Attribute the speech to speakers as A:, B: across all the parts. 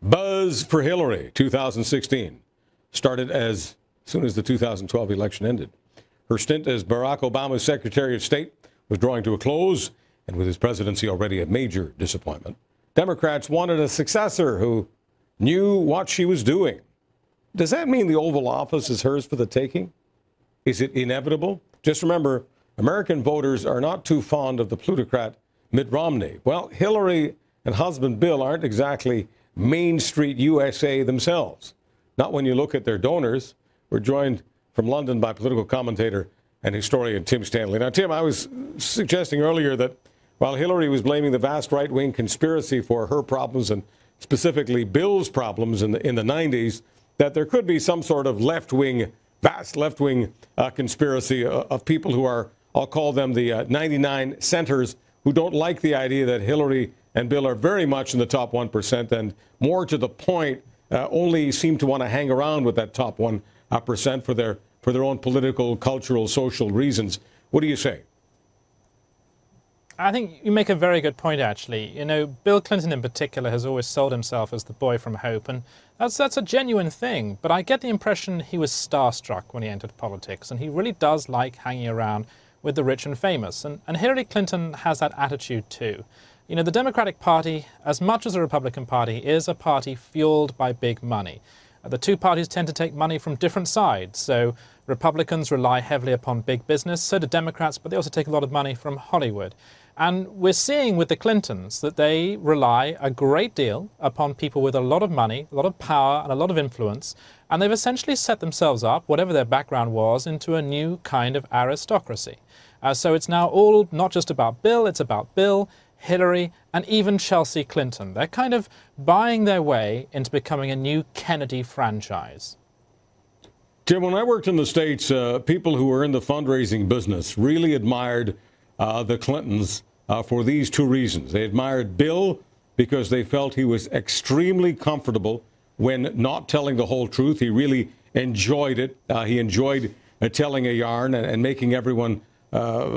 A: Buzz for Hillary 2016 started as soon as the 2012 election ended. Her stint as Barack Obama's Secretary of State was drawing to a close, and with his presidency already a major disappointment, Democrats wanted a successor who knew what she was doing. Does that mean the Oval Office is hers for the taking? Is it inevitable? Just remember, American voters are not too fond of the plutocrat Mitt Romney. Well, Hillary and husband Bill aren't exactly Main Street USA themselves. Not when you look at their donors. We're joined from London by political commentator and historian Tim Stanley. Now, Tim, I was suggesting earlier that while Hillary was blaming the vast right-wing conspiracy for her problems and specifically Bill's problems in the 90s, that there could be some sort of vast left-wing conspiracy of people who are, I'll call them the 99 centers, who don't like the idea that Hillary and Bill are very much in the top 1% and more to the point, only seem to want to hang around with that top 1% for their own political, cultural, social reasons. What do you say?
B: I think you make a very good point, actually. You know, Bill Clinton in particular has always sold himself as the boy from hope, and that's a genuine thing. But I get the impression he was starstruck when he entered politics, and he really does like hanging around with the rich and famous. And Hillary Clinton has that attitude too. You know, the Democratic Party, as much as the Republican Party, is a party fueled by big money. The two parties tend to take money from different sides. So Republicans rely heavily upon big business, so do Democrats, but they also take a lot of money from Hollywood. And we're seeing with the Clintons that they rely a great deal upon people with a lot of money, a lot of power, and a lot of influence. And they've essentially set themselves up, whatever their background was, into a new kind of aristocracy. So it's now all not just about Bill, it's about Bill, Hillary, and even Chelsea Clinton. They're kind of buying their way into becoming a new Kennedy franchise.
A: Tim, when I worked in the States, people who were in the fundraising business really admired the Clintons for these two reasons. They admired Bill because they felt he was extremely comfortable when not telling the whole truth. He really enjoyed it. He enjoyed telling a yarn and making everyone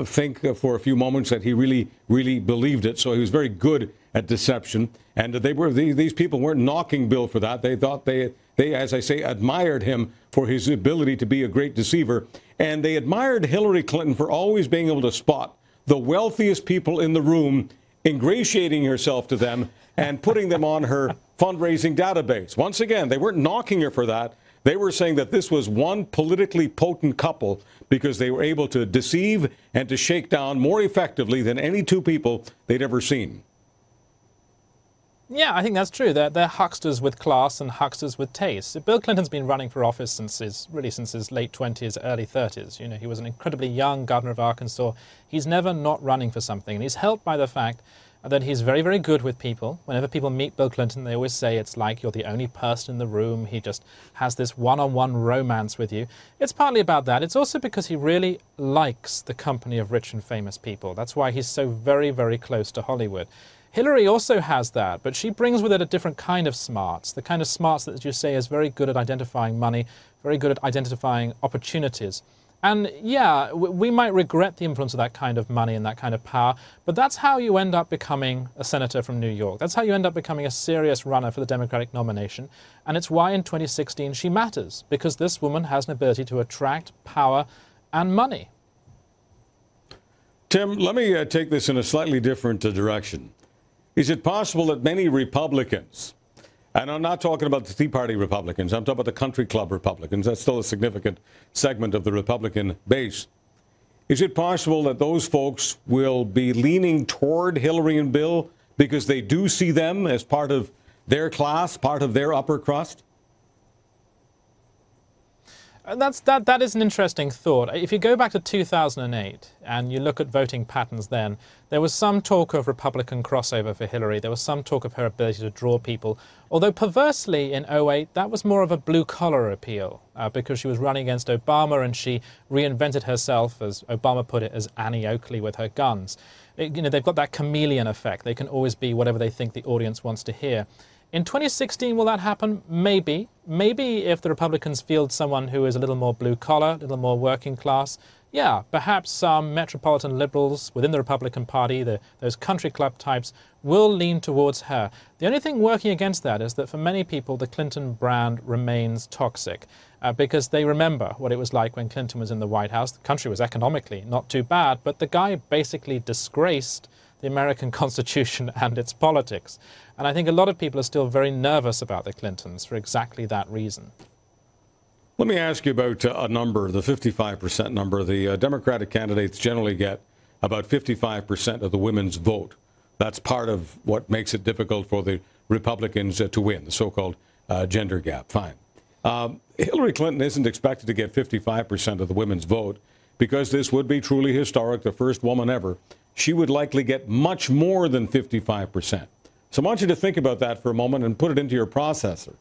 A: think for a few moments that he really believed it. So he was very good at deception. And these people weren't knocking Bill for that. They thought they, as I say, admired him for his ability to be a great deceiver. And they admired Hillary Clinton for always being able to spot the wealthiest people in the room, ingratiating herself to them and putting them on her fundraising database. Once again, they weren't knocking her for that. They were saying that this was one politically potent couple because they were able to deceive and to shake down more effectively than any two people they'd ever seen.
B: Yeah, I think that's true. They're hucksters with class and hucksters with taste. Bill Clinton's been running for office since his late 20s, early 30s. You know, he was an incredibly young governor of Arkansas. He's never not running for something, and he's helped by the fact that he's very, very good with people. Whenever people meet Bill Clinton, they always say it's like you're the only person in the room. He just has this one-on-one romance with you. It's partly about that. It's also because he really likes the company of rich and famous people. That's why he's so very, very close to Hollywood. Hillary also has that, but she brings with it a different kind of smarts, the kind of smarts that, as you say, is very good at identifying money, very good at identifying opportunities. And yeah, we might regret the influence of that kind of money and that kind of power, but that's how you end up becoming a senator from New York. That's how you end up becoming a serious runner for the Democratic nomination. And it's why in 2016 she matters, because this woman has an ability to attract power and money.
A: Tim, let me take this in a slightly different direction. Is it possible that many Republicans, and I'm not talking about the Tea Party Republicans, I'm talking about the country club Republicans, that's still a significant segment of the Republican base. Is it possible that those folks will be leaning toward Hillary and Bill because they do see them as part of their class, part of their upper crust?
B: That is an interesting thought. If you go back to 2008 and you look at voting patterns then, there was some talk of Republican crossover for Hillary. There was some talk of her ability to draw people. Although perversely in 2008, that was more of a blue-collar appeal because she was running against Obama and she reinvented herself, as Obama put it, as Annie Oakley with her guns. You know, they've got that chameleon effect. They can always be whatever they think the audience wants to hear. In 2016, will that happen? Maybe. Maybe if the Republicans field someone who is a little more blue-collar, a little more working class. Yeah, perhaps some metropolitan liberals within the Republican Party, those country club types, will lean towards her. The only thing working against that is that for many people, the Clinton brand remains toxic because they remember what it was like when Clinton was in the White House. The country was economically not too bad, but the guy basically disgraced the American Constitution and its politics. And I think a lot of people are still very nervous about the Clintons for exactly that reason.
A: Let me ask you about a number, the 55% number. The Democratic candidates generally get about 55% of the women's vote. That's part of what makes it difficult for the Republicans to win, the so-called gender gap. Fine. Hillary Clinton isn't expected to get 55% of the women's vote because this would be truly historic, the first woman ever. She would likely get much more than 55%. So I want you to think about that for a moment and put it into your processor.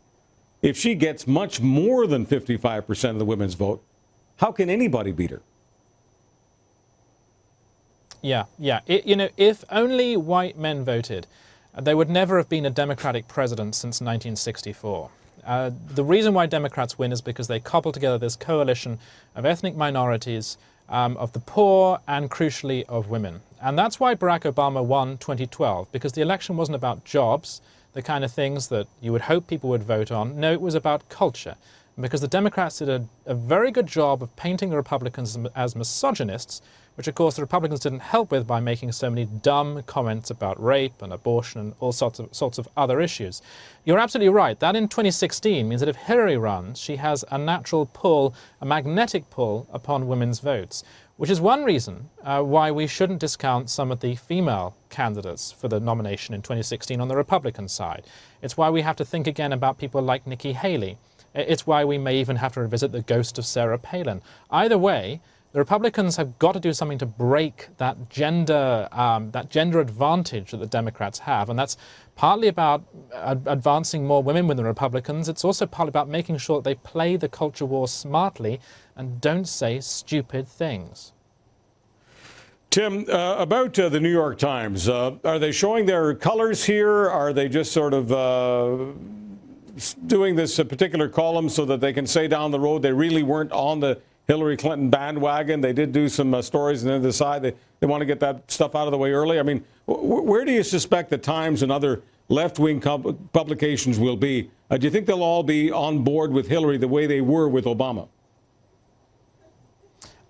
A: If she gets much more than 55% of the women's vote, how can anybody beat her?
B: Yeah. If only white men voted, there would never have been a Democratic president since 1964. The reason why Democrats win is because they cobble together this coalition of ethnic minorities, of the poor, and crucially of women. And that's why Barack Obama won 2012, because the election wasn't about jobs, the kind of things that you would hope people would vote on. No, it was about culture. And because the Democrats did a very good job of painting the Republicans as misogynists, which of course the Republicans didn't help with by making so many dumb comments about rape and abortion and all sorts of other issues. You're absolutely right. That in 2016 means that if Hillary runs, she has a natural pull, a magnetic pull upon women's votes, which is one reason why we shouldn't discount some of the female candidates for the nomination in 2016 on the Republican side. It's why we have to think again about people like Nikki Haley. It's why we may even have to revisit the ghost of Sarah Palin. Either way, the Republicans have got to do something to break that gender advantage that the Democrats have. And that's partly about advancing more women within the Republicans. It's also partly about making sure that they play the culture war smartly and don't say stupid things.
A: Tim, about the New York Times, are they showing their colors here? Are they just sort of doing this particular column so that they can say down the road they really weren't on the Hillary Clinton bandwagon? They did do some stories and then decide they want to get that stuff out of the way early. I mean, where do you suspect the Times and other left-wing publications will be? Do you think they'll all be on board with Hillary the way they were with Obama?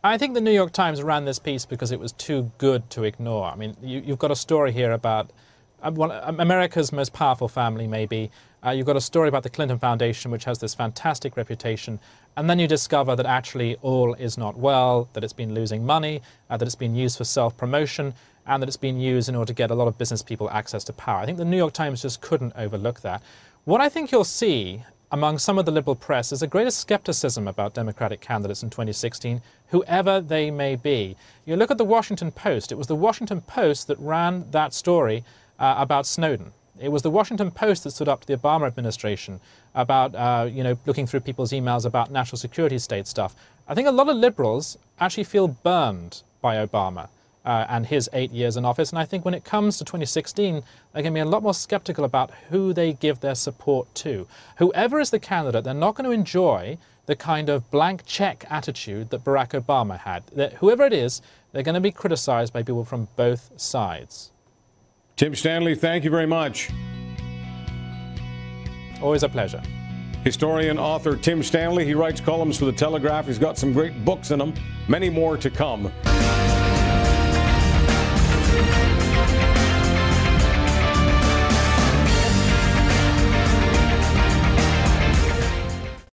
B: I think the New York Times ran this piece because it was too good to ignore. I mean, you've got a story here about America's most powerful family, maybe. You've got a story about the Clinton Foundation, which has this fantastic reputation. And then you discover that actually all is not well, that it's been losing money, that it's been used for self-promotion, and that it's been used in order to get a lot of business people access to power. I think the New York Times just couldn't overlook that. What I think you'll see among some of the liberal press is a greater skepticism about Democratic candidates in 2016, whoever they may be. You look at the Washington Post. It was the Washington Post that ran that story about Snowden. It was the Washington Post that stood up to the Obama administration about, looking through people's emails about national security state stuff. I think a lot of liberals actually feel burned by Obama and his 8 years in office. And I think when it comes to 2016, they're going to be a lot more skeptical about who they give their support to. Whoever is the candidate, they're not going to enjoy the kind of blank check attitude that Barack Obama had. Whoever it is, they're going to be criticized by people from both sides.
A: Tim Stanley, thank you very much.
B: Always a pleasure.
A: Historian, author Tim Stanley. He writes columns for The Telegraph. He's got some great books in them, many more to come.